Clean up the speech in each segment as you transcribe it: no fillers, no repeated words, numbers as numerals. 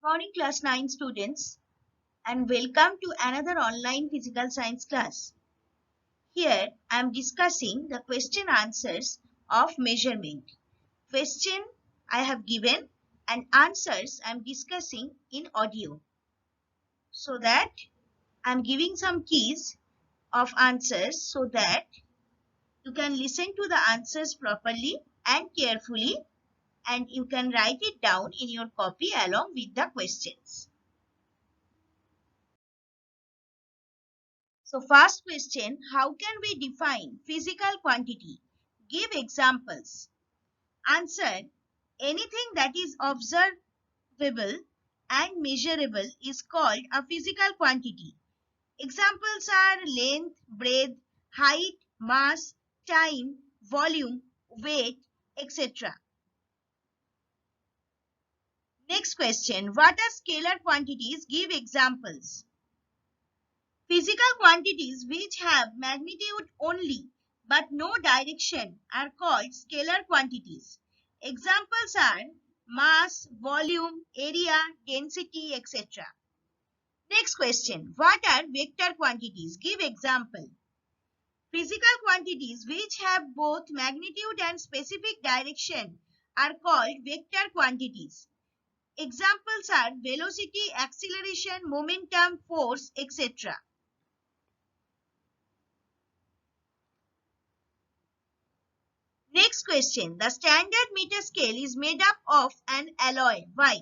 Morning class 9 students and welcome to another online physical science class. Here I am discussing the question answers of measurement. Question I have given and answers I am discussing in audio. So that I am giving some keys of answers so that you can listen to the answers properly and carefully and you can write it down in your copy along with the questions. So first question, how can we define physical quantity? Give examples. Answer, anything that is observable and measurable is called a physical quantity. Examples are length, breadth, height, mass, time, volume, weight, etc. Next question, what are scalar quantities? Give examples. Physical quantities which have magnitude only but no direction are called scalar quantities. Examples are mass, volume, area, density, etc. Next question. What are vector quantities? Give example. Physical quantities which have both magnitude and specific direction are called vector quantities. Examples are velocity, acceleration, momentum, force, etc. Next question. The standard meter scale is made up of an alloy. Why?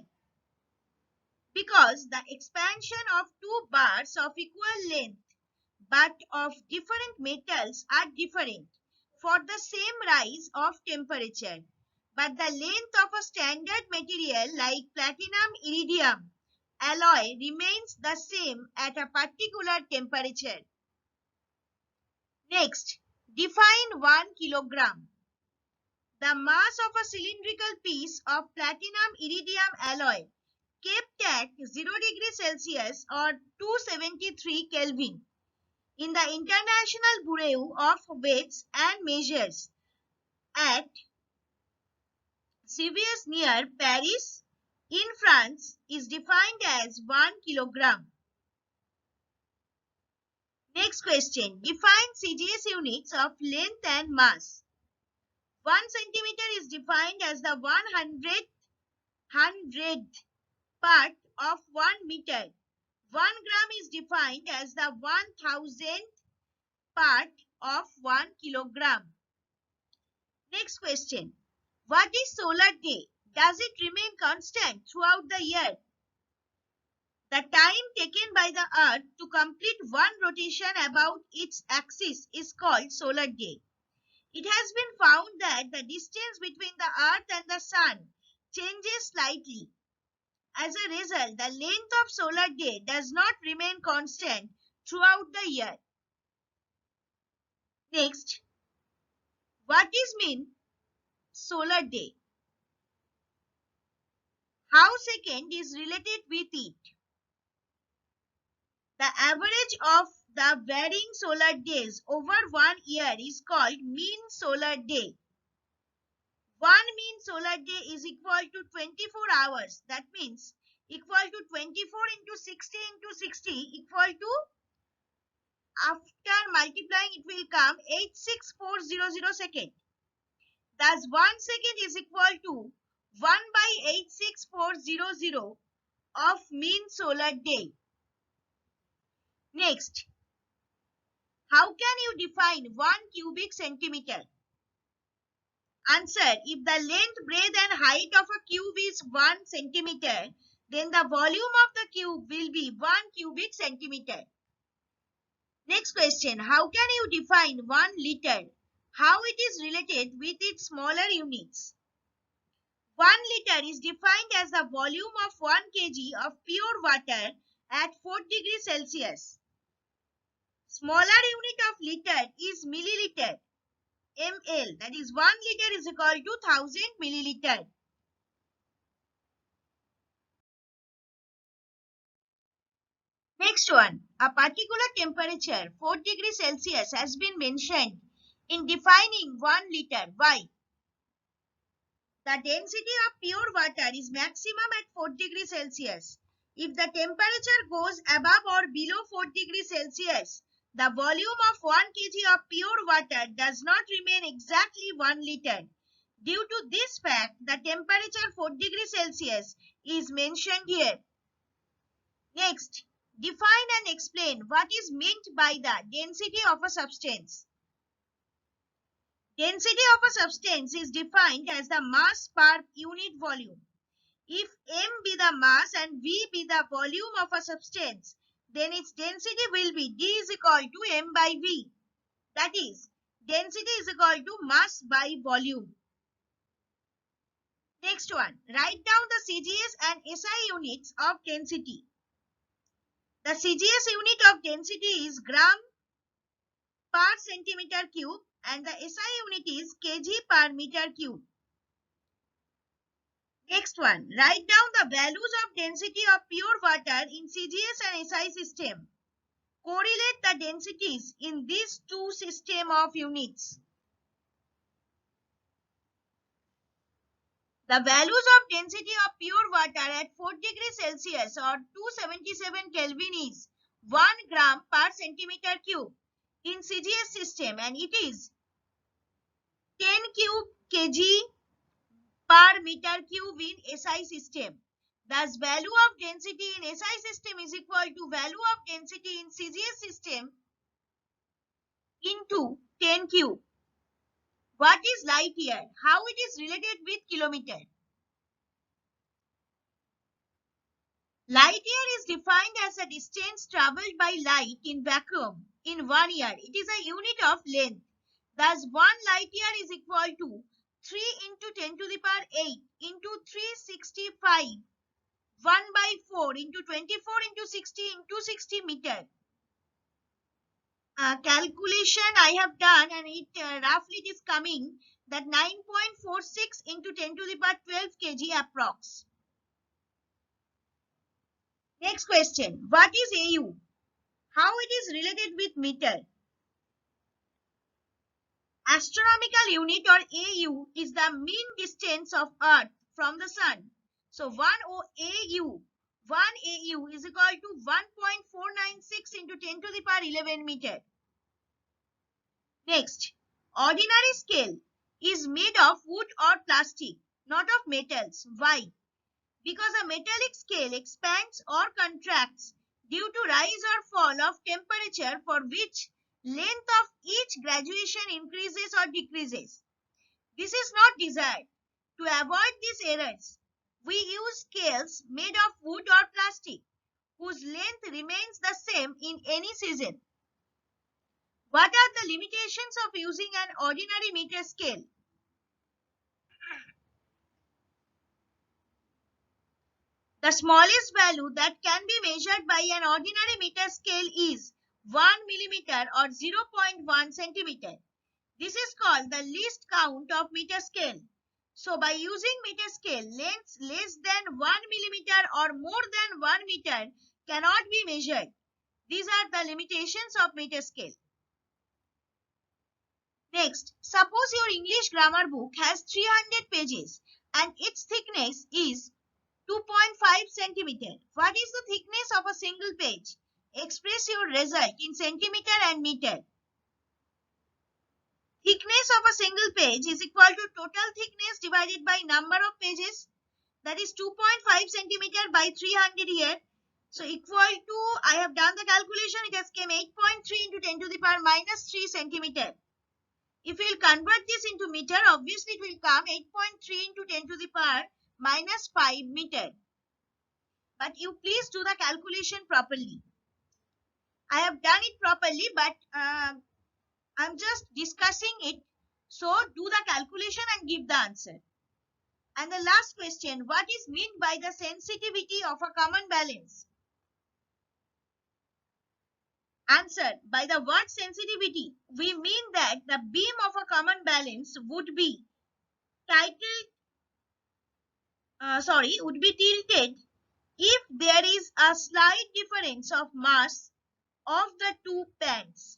Because the expansion of two bars of equal length but of different metals are different for the same rise of temperature. But the length of a standard material like platinum iridium alloy remains the same at a particular temperature. Next, define 1 kilogram. The mass of a cylindrical piece of platinum iridium alloy kept at 0 degrees Celsius or 273 Kelvin in the International Bureau of Weights and Measures at Civiers near Paris in France is defined as 1 kilogram. Next question. Define CGS units of length and mass. 1 centimeter is defined as the 100th part of 1 meter. 1 gram is defined as the 1000th part of 1 kilogram. Next question. What is solar day? Does it remain constant throughout the year? The time taken by the earth to complete one rotation about its axis is called solar day. It has been found that the distance between the earth and the sun changes slightly. As a result, the length of solar day does not remain constant throughout the year. Next, what is mean solar day? How second is related with it? The average of the varying solar days over 1 year is called mean solar day. 1 mean solar day is equal to 24 hours. That means equal to 24 into 60 into 60 equal to, after multiplying it will come 86400 seconds. Thus 1 second is equal to 1 by 86400 of mean solar day. Next, how can you define 1 cubic centimeter? Answer, if the length, breadth and height of a cube is 1 centimeter, then the volume of the cube will be 1 cubic centimeter. Next question, how can you define 1 liter? How it is related with its smaller units? 1 liter is defined as the volume of 1 kg of pure water at 4 degrees Celsius. Smaller unit of liter is milliliter, ml. That is 1 liter is equal to 1000 milliliter. Next one, a particular temperature 4 degrees Celsius has been mentioned in defining 1 liter. Why? The density of pure water is maximum at 4 degrees Celsius. If the temperature goes above or below 4 degrees Celsius, the volume of 1 kg of pure water does not remain exactly 1 liter. Due to this fact, the temperature 4 degrees Celsius is mentioned here. Next, define and explain what is meant by the density of a substance. Density of a substance is defined as the mass per unit volume. If m be the mass and v be the volume of a substance, then its density will be d is equal to m by v. That is, density is equal to mass by volume. Next one, write down the CGS and SI units of density. The CGS unit of density is gram per centimeter cube and the SI unit is kg per meter cube. Next one, write down the values of density of pure water in CGS and SI system. Correlate the densities in these two systems of units. The values of density of pure water at 4 degrees Celsius or 277 Kelvin is 1 gram per centimeter cube in CGS system and it is 10 cube kg per meter cube in SI system. Thus, value of density in SI system is equal to value of density in CGS system into 10 cube. What is light year? How it is related with kilometer? Light year is defined as the distance traveled by light in vacuum in 1 year. It is a unit of length. Thus, 1 light year is equal to 3 into 10 to the power 8 into 365 1 by 4 into 24 into 60 into 60 meter. Calculation I have done and it roughly it is coming that 9.46 into 10 to the power 12 kg approx. Next question. What is AU? How it is related with meter? Astronomical unit or AU is the mean distance of Earth from the Sun. So 1 AU is equal to 1.496 into 10 to the power 11 meter. Next, ordinary scale is made of wood or plastic, not of metals. Why? Because a metallic scale expands or contracts due to rise or fall of temperature for which length of each graduation increases or decreases. This is not desired. To avoid these errors, we use scales made of wood or plastic whose length remains the same in any season. What are the limitations of using an ordinary meter scale? The smallest value that can be measured by an ordinary meter scale is 1 millimeter or 0.1 centimeter. This is called the least count of meter scale. So by using meter scale, lengths less than 1 millimeter or more than 1 meter cannot be measured. These are the limitations of meter scale. Next, suppose your English grammar book has 300 pages and its thickness is 2.5 centimeter. What is the thickness of a single page? Express your result in centimeter and meter. Thickness of a single page is equal to total thickness divided by number of pages. That is 2.5 centimeter by 300 here. So equal to, I have done the calculation, it has came 8.3 into 10 to the power minus 3 centimeter. If we will convert this into meter, obviously it will come 8.3 into 10 to the power minus 5 meter. But you please do the calculation properly. I have done it properly, but I'm just discussing it. So do the calculation and give the answer. And the last question, what is meant by the sensitivity of a common balance? Answer, by the word sensitivity, we mean that the beam of a common balance would be tilted if there is a slight difference of mass of the two bands.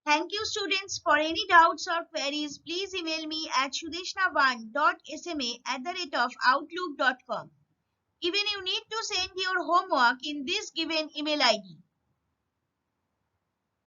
Thank you students. For any doubts or queries, please email me at sudeshna1.sma@outlook.com. Even you need to send your homework in this given email ID.